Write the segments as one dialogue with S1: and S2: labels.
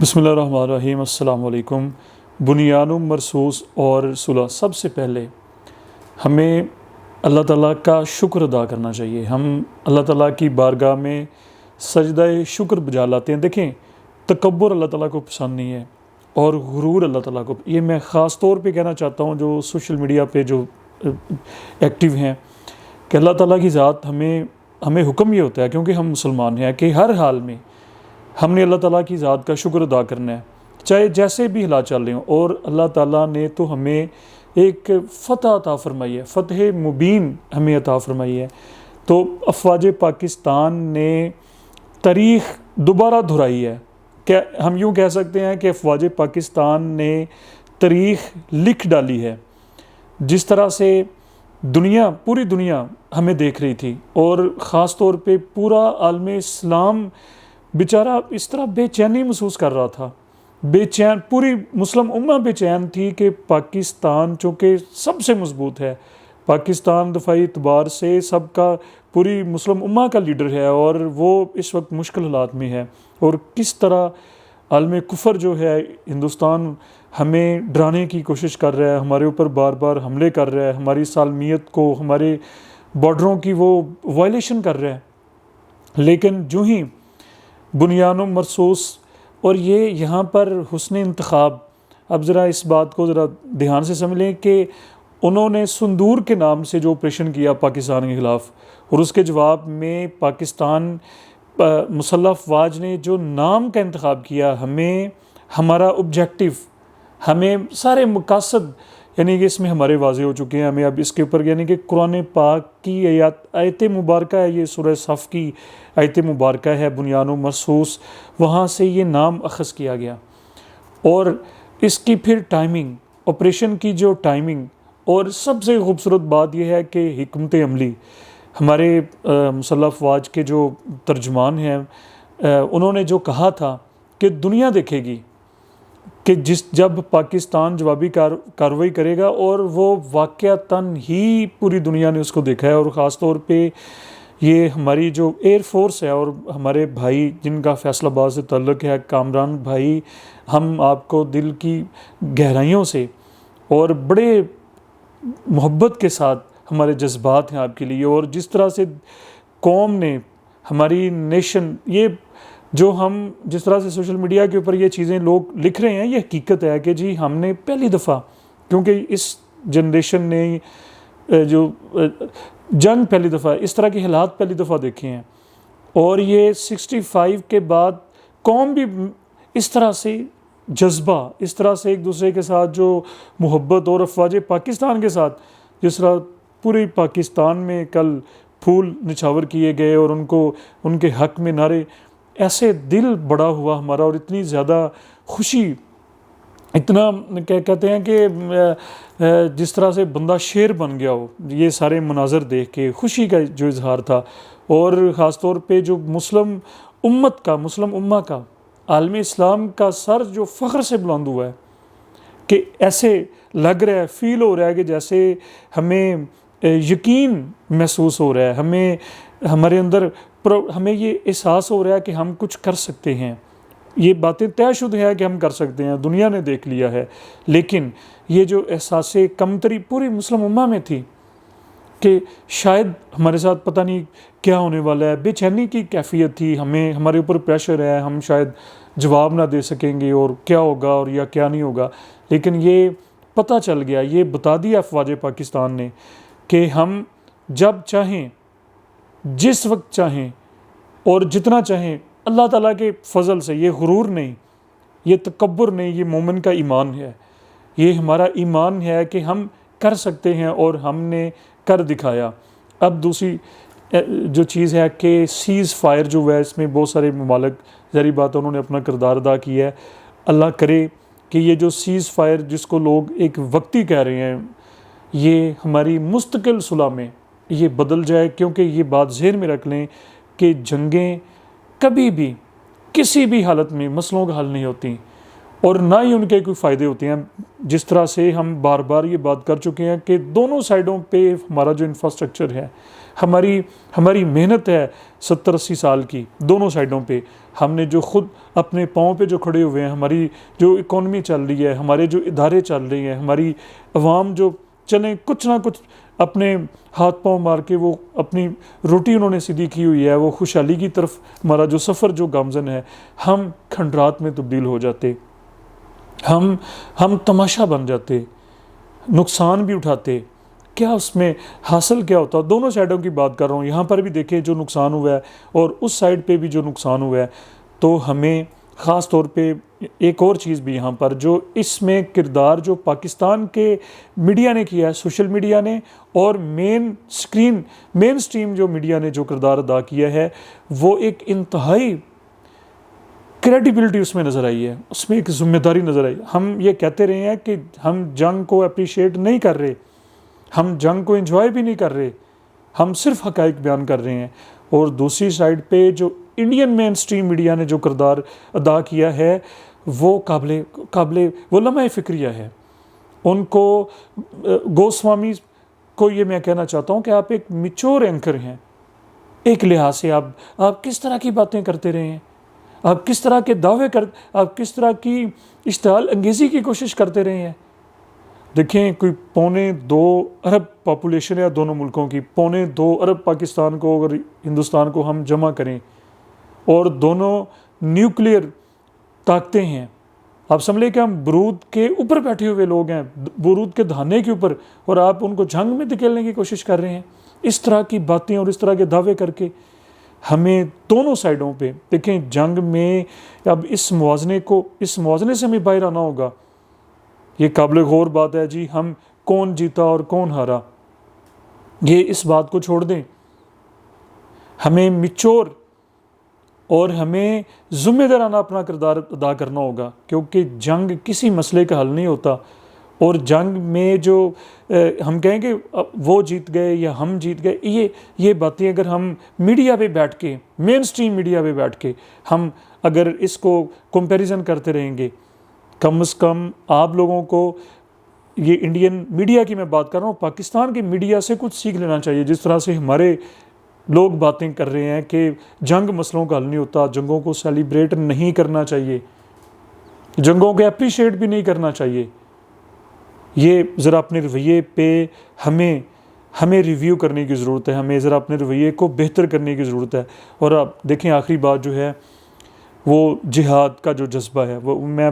S1: بسم اللہ الرحمن الرحیم۔ السلام علیکم۔ بنیان مرصوص اور صلح، سب سے پہلے ہمیں اللہ تعالیٰ کا شکر ادا کرنا چاہیے۔ ہم اللہ تعالیٰ کی بارگاہ میں سجدہ شکر بجا لاتے ہیں۔ دیکھیں، تکبر اللہ تعالیٰ کو پسند نہیں ہے اور غرور اللہ تعالیٰ کو، یہ میں خاص طور پہ کہنا چاہتا ہوں جو سوشل میڈیا پہ جو ایکٹیو ہیں، کہ اللہ تعالیٰ کی ذات ہمیں حکم یہ ہوتا ہے، کیونکہ ہم مسلمان ہیں، کہ ہر حال میں ہم نے اللہ تعالیٰ کی ذات کا شکر ادا کرنا ہے، چاہے جیسے بھی حالات چل رہے ہوں۔ اور اللہ تعالیٰ نے تو ہمیں ایک فتح عطا فرمائی ہے، فتح مبین ہمیں عطا فرمائی ہے۔ تو افواج پاکستان نے تاریخ دوبارہ دہرائی ہے، کہ ہم یوں کہہ سکتے ہیں کہ افواج پاکستان نے تاریخ لکھ ڈالی ہے۔ جس طرح سے پوری دنیا ہمیں دیکھ رہی تھی، اور خاص طور پہ پورا عالم اسلام بیچارہ اس طرح بے چینی محسوس کر رہا تھا، بے چین، پوری مسلم امہ بے چین تھی کہ پاکستان چونکہ سب سے مضبوط ہے، پاکستان دفاعی اعتبار سے سب کا، پوری مسلم امہ کا لیڈر ہے، اور وہ اس وقت مشکل حالات میں ہے، اور کس طرح عالم کفر جو ہے ہندوستان ہمیں ڈرانے کی کوشش کر رہا ہے، ہمارے اوپر بار بار حملے کر رہا ہے، ہماری سالمیت کو، ہمارے بارڈروں کی وہ وائلیشن کر رہا ہے۔ لیکن جو ہی بنیان مرصوص، اور یہ یہاں پر حسن انتخاب، اب ذرا اس بات کو ذرا دھیان سے سمجھ لیں کہ انہوں نے سندور کے نام سے جو آپریشن کیا پاکستان کے خلاف، اور اس کے جواب میں پاکستان مسلح افواج نے جو نام کا انتخاب کیا، ہمیں ہمارا آبجیکٹیو، ہمیں سارے مقاصد، یعنی کہ اس میں ہمارے واضح ہو چکے ہیں۔ ہمیں اب اس کے اوپر، یعنی کہ قرآن پاک کی آیت مبارکہ ہے، یہ سورہ صف کی آیت مبارکہ ہے، بنیان مرصوص، وہاں سے یہ نام اخذ کیا گیا، اور اس کی پھر ٹائمنگ، آپریشن کی جو ٹائمنگ، اور سب سے خوبصورت بات یہ ہے کہ حکمت عملی، ہمارے مسلح افواج کے جو ترجمان ہیں، انہوں نے جو کہا تھا کہ دنیا دیکھے گی کہ جب پاکستان جوابی کارروائی کرے گا، اور وہ واقعتاً ہی پوری دنیا نے اس کو دیکھا ہے۔ اور خاص طور پہ یہ ہماری جو ایئر فورس ہے، اور ہمارے بھائی جن کا فیصل آباد سے تعلق ہے، کامران بھائی، ہم آپ کو دل کی گہرائیوں سے اور بڑے محبت کے ساتھ ہمارے جذبات ہیں آپ کے لیے، اور جس طرح سے قوم نے، ہماری نیشن، یہ جو ہم جس طرح سے سوشل میڈیا کے اوپر یہ چیزیں لوگ لکھ رہے ہیں، یہ حقیقت ہے کہ جی ہم نے پہلی دفعہ، کیونکہ اس جنریشن نے جو جنگ پہلی دفعہ، اس طرح کے حالات پہلی دفعہ دیکھے ہیں، اور یہ 65 کے بعد قوم بھی اس طرح سے جذبہ، اس طرح سے ایک دوسرے کے ساتھ جو محبت، اور افواج پاکستان کے ساتھ جس طرح پوری پاکستان میں کل پھول نچھاور کیے گئے، اور ان کے حق میں نعرے، ایسے دل بڑا ہوا ہمارا، اور اتنی زیادہ خوشی، اتنا کہتے ہیں کہ جس طرح سے بندہ شیر بن گیا ہو، یہ سارے مناظر دیکھ کے خوشی کا جو اظہار تھا۔ اور خاص طور پہ جو مسلم امہ کا، عالم اسلام کا سر جو فخر سے بلند ہوا ہے، کہ ایسے لگ رہا ہے، فیل ہو رہا ہے کہ جیسے ہمیں یقین محسوس ہو رہا ہے، ہمارے اندر ہمیں یہ احساس ہو رہا ہے کہ ہم کچھ کر سکتے ہیں، یہ باتیں طے شدہ ہے کہ ہم کر سکتے ہیں، دنیا نے دیکھ لیا ہے۔ لیکن یہ جو احساس کمتری پوری مسلم امہ میں تھی کہ شاید ہمارے ساتھ پتہ نہیں کیا ہونے والا ہے، بے چینی کی کیفیت تھی، ہمارے اوپر پریشر ہے، ہم شاید جواب نہ دے سکیں گے، اور کیا ہوگا اور یا کیا نہیں ہوگا۔ لیکن یہ پتہ چل گیا، یہ بتا دیا افواج پاکستان نے کہ ہم جب چاہیں، جس وقت چاہیں، اور جتنا چاہیں، اللہ تعالیٰ کے فضل سے، یہ غرور نہیں، یہ تکبر نہیں، یہ مومن کا ایمان ہے، یہ ہمارا ایمان ہے کہ ہم کر سکتے ہیں، اور ہم نے کر دکھایا۔ اب دوسری جو چیز ہے کہ سیز فائر جو ہے، اس میں بہت سارے ممالک، ظاہری بات انہوں نے اپنا کردار ادا کیا ہے۔ اللہ کرے کہ یہ جو سیز فائر جس کو لوگ ایک وقتی کہہ رہے ہیں، یہ ہماری مستقل صلح میں یہ بدل جائے، کیونکہ یہ بات ذہن میں رکھ لیں کہ جنگیں کبھی بھی کسی بھی حالت میں مسئلوں کا حل نہیں ہوتی، اور نہ ہی ان کے کوئی فائدے ہوتے ہیں۔ جس طرح سے ہم بار بار یہ بات کر چکے ہیں کہ دونوں سائڈوں پہ ہمارا جو انفراسٹرکچر ہے، ہماری محنت ہے 70-80 سال کی دونوں سائڈوں پہ. ہم نے جو خود اپنے پاؤں پہ جو کھڑے ہوئے ہیں, ہماری جو اکانومی چل رہی ہے, ہمارے جو ادارے چل رہے ہیں, ہماری عوام جو چلیں کچھ نہ کچھ اپنے ہاتھ پاؤں مار کے وہ اپنی روٹی انہوں نے سیدھی کی ہوئی ہے, وہ خوشحالی کی طرف ہمارا جو سفر جو گامزن ہے, ہم کھنڈرات میں تبدیل ہو جاتے, ہم تماشا بن جاتے, نقصان بھی اٹھاتے. کیا اس میں حاصل کیا ہوتا؟ دونوں سائڈوں کی بات کر رہا ہوں. یہاں پر بھی دیکھیں جو نقصان ہوا ہے اور اس سائڈ پہ بھی جو نقصان ہوا ہے. تو ہمیں خاص طور پہ ایک اور چیز بھی یہاں پر جو اس میں کردار جو پاکستان کے میڈیا نے کیا ہے, سوشل میڈیا نے, اور مین سٹریم جو میڈیا نے جو کردار ادا کیا ہے, وہ ایک انتہائی کریڈیبلٹی اس میں نظر آئی ہے, اس میں ایک ذمہ داری نظر آئی. ہم یہ کہتے رہے ہیں کہ ہم جنگ کو اپریشیٹ نہیں کر رہے, ہم جنگ کو انجوائے بھی نہیں کر رہے, ہم صرف حقائق بیان کر رہے ہیں. اور دوسری سائڈ پہ جو انڈین مین سٹریم میڈیا نے جو کردار ادا کیا ہے وہ قابل وہ لمحہ فکریہ ہے. ان کو گوسوامی کو یہ میں کہنا چاہتا ہوں کہ آپ ایک میچور اینکر ہیں. ایک لحاظ سے آپ کس طرح کی باتیں کرتے رہے ہیں, آپ کس طرح کے دعوے آپ کس طرح کی اشتعال انگیزی کی کوشش کرتے رہے ہیں. دیکھیں کوئی 2.25 ارب پاپولیشن ہے دونوں ملکوں کی, 2.25 ارب پاکستان کو اگر ہندوستان کو ہم جمع کریں, اور دونوں نیوکلیئر طاقتیں ہیں. آپ سمجھ لیں کہ ہم برود کے اوپر بیٹھے ہوئے لوگ ہیں, برود کے دھانے کے اوپر, اور آپ ان کو جنگ میں دھکیلنے کی کوشش کر رہے ہیں. اس طرح کی باتیں اور اس طرح کے دعوے کر کے ہمیں دونوں سائڈوں پہ دیکھیں جنگ میں اب اس موازنے سے ہمیں باہر آنا ہوگا. یہ قابل غور بات ہے جی, ہم کون جیتا اور کون ہارا, یہ اس بات کو چھوڑ دیں. ہمیں میچور اور ہمیں ذمہ دارانہ اپنا کردار ادا کرنا ہوگا, کیونکہ جنگ کسی مسئلے کا حل نہیں ہوتا. اور جنگ میں جو ہم کہیں کہ وہ جیت گئے یا ہم جیت گئے, یہ باتیں اگر ہم میڈیا پہ بیٹھ کے, مین سٹریم میڈیا پہ بیٹھ کے ہم اگر اس کو کمپیریزن کرتے رہیں گے, کم از کم آپ لوگوں کو, یہ انڈین میڈیا کی میں بات کر رہا ہوں, پاکستان کے میڈیا سے کچھ سیکھ لینا چاہیے. جس طرح سے ہمارے لوگ باتیں کر رہے ہیں کہ جنگ مسئلوں کا حل نہیں ہوتا, جنگوں کو سیلیبریٹ نہیں کرنا چاہیے, جنگوں کو اپریشیٹ بھی نہیں کرنا چاہیے. یہ ذرا اپنے رویے پہ ہمیں ریویو کرنے کی ضرورت ہے, ہمیں ذرا اپنے رویے کو بہتر کرنے کی ضرورت ہے. اور آپ دیکھیں آخری بات جو ہے وہ جہاد کا جو جذبہ ہے, وہ میں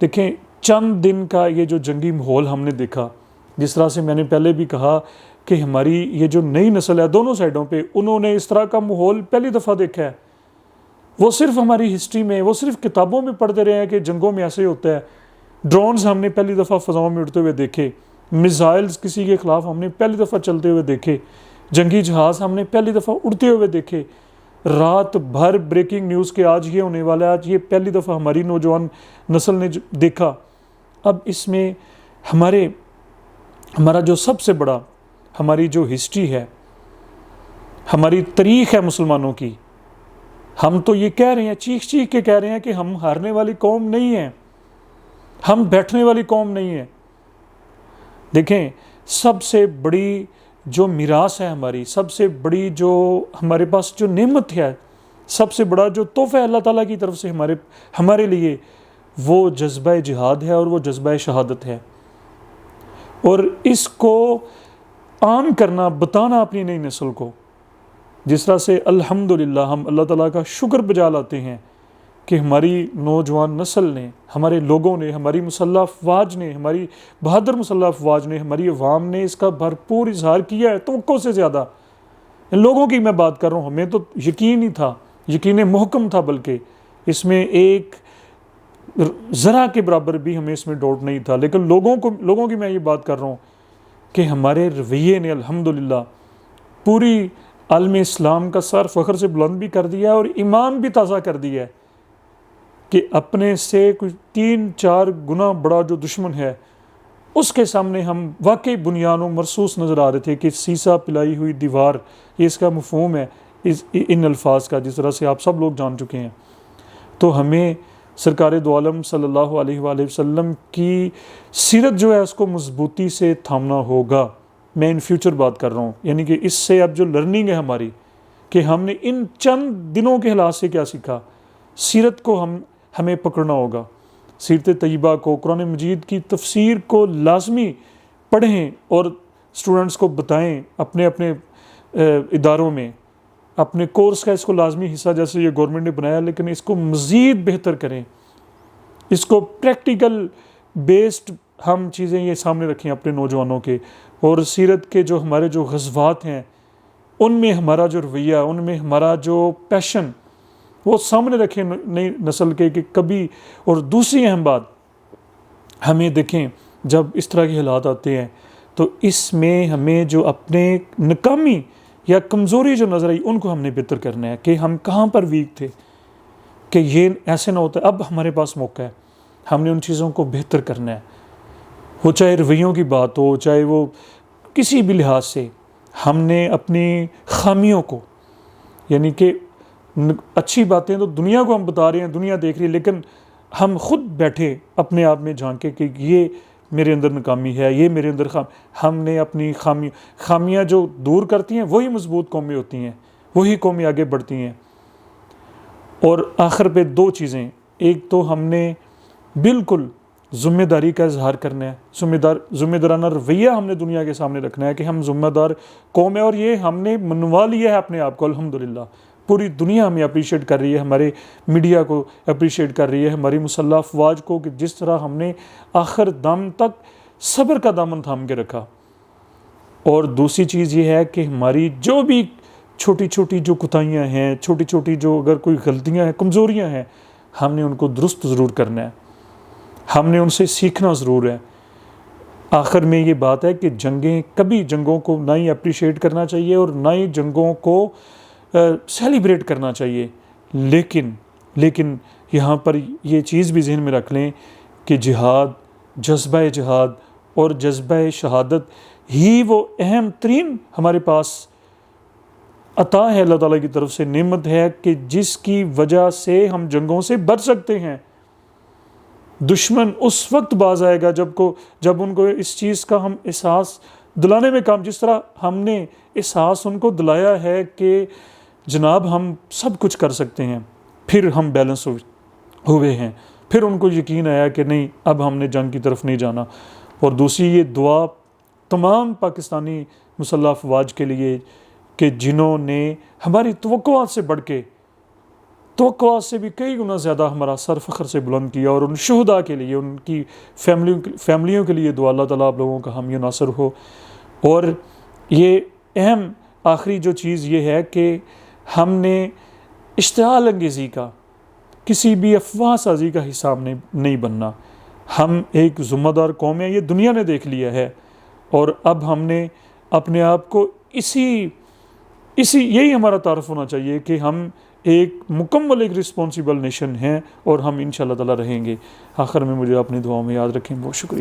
S1: دیکھیں چند دن کا یہ جو جنگی ماحول ہم نے دیکھا, جس طرح سے میں نے پہلے بھی کہا کہ ہماری یہ جو نئی نسل ہے دونوں سائڈوں پہ, انہوں نے اس طرح کا ماحول پہلی دفعہ دیکھا ہے. وہ صرف ہماری ہسٹری میں, وہ صرف کتابوں میں پڑھتے رہے ہیں کہ جنگوں میں ایسے ہوتا ہے. ڈرونز ہم نے پہلی دفعہ فضاؤں میں اڑتے ہوئے دیکھے, میزائلز کسی کے خلاف ہم نے پہلی دفعہ چلتے ہوئے دیکھے, جنگی جہاز ہم نے پہلی دفعہ اڑتے ہوئے دیکھے. رات بھر بریکنگ نیوز کے آج یہ ہونے والا ہے, آج یہ پہلی دفعہ ہماری نوجوان نسل نے دیکھا. اب اس میں ہمارا جو سب سے بڑا, ہماری جو ہسٹری ہے, ہماری تاریخ ہے مسلمانوں کی, ہم تو یہ کہہ رہے ہیں, چیخ کے کہہ رہے ہیں کہ ہم ہارنے والی قوم نہیں ہیں, ہم بیٹھنے والی قوم نہیں ہیں. دیکھیں سب سے بڑی جو میراث ہے ہماری, سب سے بڑی جو ہمارے پاس جو نعمت ہے, سب سے بڑا جو تحفہ اللہ تعالیٰ کی طرف سے ہمارے لیے, وہ جذبہ جہاد ہے اور وہ جذبہ شہادت ہے. اور اس کو عام کرنا, بتانا اپنی نئی نسل کو, جس طرح سے الحمدللہ ہم اللہ تعالیٰ کا شکر بجا لاتے ہیں کہ ہماری نوجوان نسل نے, ہمارے لوگوں نے, ہماری مسلح افواج نے, ہماری بہادر مسلح افواج نے, ہماری عوام نے اس کا بھرپور اظہار کیا ہے, توقع سے زیادہ. ان لوگوں کی میں بات کر رہا ہوں, ہمیں تو یقین ہی تھا, یقین محکم تھا, بلکہ اس میں ایک ذرا کے برابر بھی ہمیں اس میں ڈاؤٹ نہیں تھا. لیکن لوگوں کی میں یہ بات کر رہا ہوں کہ ہمارے رویے نے الحمدللہ پوری عالم اسلام کا سر فخر سے بلند بھی کر دیا ہے, اور ایمان بھی تازہ کر دیا ہے کہ اپنے سے کچھ 3-4 گنا بڑا جو دشمن ہے, اس کے سامنے ہم واقعی بنیان و مرصوص نظر آ رہے تھے کہ سیسا پلائی ہوئی دیوار, یہ اس کا مفہوم ہے ان الفاظ کا, جس طرح سے آپ سب لوگ جان چکے ہیں. تو ہمیں سرکار دو عالم صلی اللہ علیہ وآلہ وسلم کی سیرت جو ہے اس کو مضبوطی سے تھامنا ہوگا. میں ان فیوچر بات کر رہا ہوں، یعنی کہ اس سے اب جو لرننگ ہے ہماری کہ ہم نے ان چند دنوں کے حالات سے کیا سیکھا، سیرت کو ہمیں پکڑنا ہوگا، سیرت طیبہ کو، قرآن مجید کی تفسیر کو لازمی پڑھیں اور اسٹوڈنٹس کو بتائیں اپنے اپنے اداروں میں، اپنے کورس کا اس کو لازمی حصہ جیسے یہ گورنمنٹ نے بنایا، لیکن اس کو مزید بہتر کریں، اس کو پریکٹیکل بیسڈ ہم چیزیں یہ سامنے رکھیں اپنے نوجوانوں کے، اور سیرت کے جو ہمارے جو غزوات ہیں ان میں ہمارا جو رویہ، ان میں ہمارا جو پیشن وہ سامنے رکھیں نئی نسل کے کہ کبھی. اور دوسری اہم بات، ہمیں دیکھیں جب اس طرح کے حالات آتے ہیں تو اس میں ہمیں جو اپنے ناکامی یا کمزوری جو نظر آئی ان کو ہم نے بہتر کرنا ہے کہ ہم کہاں پر ویک تھے، کہ یہ ایسے نہ ہوتا. اب ہمارے پاس موقع ہے، ہم نے ان چیزوں کو بہتر کرنا ہے، وہ چاہے رویوں کی بات ہو، چاہے وہ کسی بھی لحاظ سے. ہم نے اپنی خامیوں کو، یعنی کہ اچھی باتیں تو دنیا کو ہم بتا رہے ہیں، دنیا دیکھ رہی ہے، لیکن ہم خود بیٹھے اپنے آپ میں جھانکے کہ یہ میرے اندر ناکامی ہے، یہ میرے اندر ہم نے اپنی خامیاں جو دور کرتی ہیں وہی مضبوط قومیں ہوتی ہیں، وہی قومیں آگے بڑھتی ہیں. اور آخر پہ دو چیزیں، ایک تو ہم نے بالکل ذمہ داری کا اظہار کرنا ہے، ذمہ دارانہ رویہ ہم نے دنیا کے سامنے رکھنا ہے کہ ہم ذمہ دار قوم ہے، اور یہ ہم نے منوا لیا ہے اپنے آپ کو. الحمدللہ پوری دنیا ہمیں اپریشیٹ کر رہی ہے، ہمارے میڈیا کو اپریشیٹ کر رہی ہے، ہماری مسلح افواج کو، کہ جس طرح ہم نے آخر دم تک صبر کا دامن تھام کے رکھا. اور دوسری چیز یہ ہے کہ ہماری جو بھی چھوٹی چھوٹی جو کوتاہیاں ہیں، چھوٹی چھوٹی جو اگر کوئی غلطیاں ہیں، کمزوریاں ہیں، ہم نے ان کو درست ضرور کرنا ہے، ہم نے ان سے سیکھنا ضرور ہے. آخر میں یہ بات ہے کہ جنگوں کو نہ ہی اپریشیٹ کرنا چاہیے اور نہ ہی جنگوں کو سیلیبریٹ کرنا چاہیے، لیکن یہاں پر یہ چیز بھی ذہن میں رکھ لیں کہ جذبہ جہاد اور جذبہ شہادت ہی وہ اہم ترین ہمارے پاس عطا ہے، اللہ تعالیٰ کی طرف سے نعمت ہے کہ جس کی وجہ سے ہم جنگوں سے بچ سکتے ہیں. دشمن اس وقت باز آئے گا جب ان کو اس چیز کا ہم احساس دلانے میں جس طرح ہم نے احساس ان کو دلایا ہے کہ جناب ہم سب کچھ کر سکتے ہیں، پھر ہم بیلنس ہوئے ہیں، پھر ان کو یقین آیا کہ نہیں اب ہم نے جنگ کی طرف نہیں جانا. اور دوسری یہ دعا تمام پاکستانی مسلح افواج کے لیے کہ جنہوں نے ہماری توقعات سے بڑھ کے، توقعات سے بھی کئی گنا زیادہ ہمارا سر فخر سے بلند کیا. اور ان شہداء کے لیے، ان کی فیملیوں کے لیے دعا، اللہ تعالیٰ آپ لوگوں کا حامی و ناصر ہو. اور یہ اہم آخری جو چیز یہ ہے کہ ہم نے اشتعال انگیزی کا، کسی بھی افواہ سازی کا حصہ نہیں بننا. ہم ایک ذمہ دار قوم ہیں، یہ دنیا نے دیکھ لیا ہے، اور اب ہم نے اپنے آپ کو یہی ہمارا تعارف ہونا چاہیے کہ ہم ایک مکمل ایک رسپانسیبل نیشن ہیں، اور ہم انشاءاللہ تعالیٰ رہیں گے. آخر میں مجھے اپنی دعاؤں میں یاد رکھیں. بہت شکریہ.